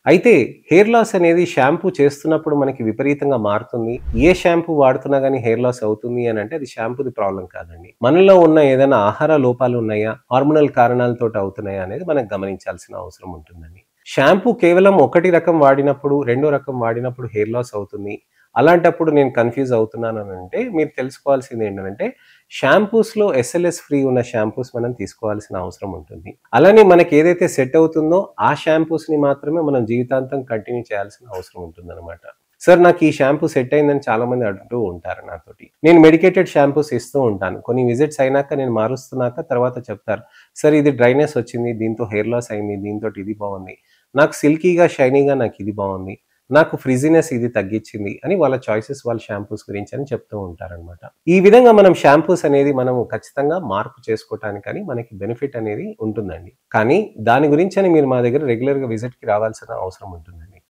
అయితే hair loss అనేది shampoo చేస్తున్నప్పుడు మనకి విపరీతంగా మారుతుంది. ఏ షాంపూ వాడుతున్నా గానీ హెయిర్ లాస్ అవుతుంది అనంటే అది షాంపూది ప్రాబ్లమ్ కాదండి. మనలో ఉన్న ఏదైనా ఆహార లోపాలున్నాయా? హార్మోనల్ కారణాలతోటి అవుతున్నాయా? అనేది మనం గమనించాల్సిన అవసరం ఉంటుందండి. షాంపూ కేవలం ఒకటి రకం వాడినప్పుడు, రెండో రకం వాడినప్పుడు హెయిర్ లాస్ అవుతుంది. అలాంటప్పుడు నేను కన్‌ఫ్యూజ్ అవుతున్నాననంటే మీరు తెలుసుకోవాల్సిందేంటనంటే షాంపూస్‌లో ఎస్ఎల్ఎస్ ఫ్రీ ఉన్న షాంపూస్ మనం తీసుకోవాల్సిన అవసరం ఉంటుంది. అలానే మనకేదైతే సెట్ అవుతుందో ఆ షాంపూస్‌ని మాత్రమే మనం జీవితాంతం కంటిన్యూ చేయాల్సిన అవసరం ఉంటుందనమాట. సార్ నాకు ఈ షాంపూ సెట్ అయిందని చాలామంది అంటూ ఉంటారు నాతోటి. నేను మెడికేటెడ్ షాంపూస్ ఇస్తూ ఉంటాను. కొన్ని విజిట్స్ అయినాక నేను మారుస్తున్నాక తర్వాత చెప్తారు. సార్ ఇది డ్రైనెస్ వచ్చింది. దీంతో హెయిర్ లాస్ అయింది. దీనితోటి ఇది బావుంది. నాకు సిల్కీగా, షైనీగా నాకిది బావుంది. నాకు ఫ్రిజీనెస్ ఇది తగ్గించింది అని వాళ్ళ చాయిసెస్ వాళ్ళ షాంపూస్ గురించని చెప్తూ ఉంటారనమాట. ఈ విధంగా మనం షాంపూస్ అనేది మనము ఖచ్చితంగా మార్పు చేసుకోవటానికని మనకి బెనిఫిట్ అనేది ఉంటుందండి. కానీ దాని గురించని మీరు మా దగ్గర రెగ్యులర్‌గా విజిట్‌కి రావాల్సిన అవసరం ఉంటుంది.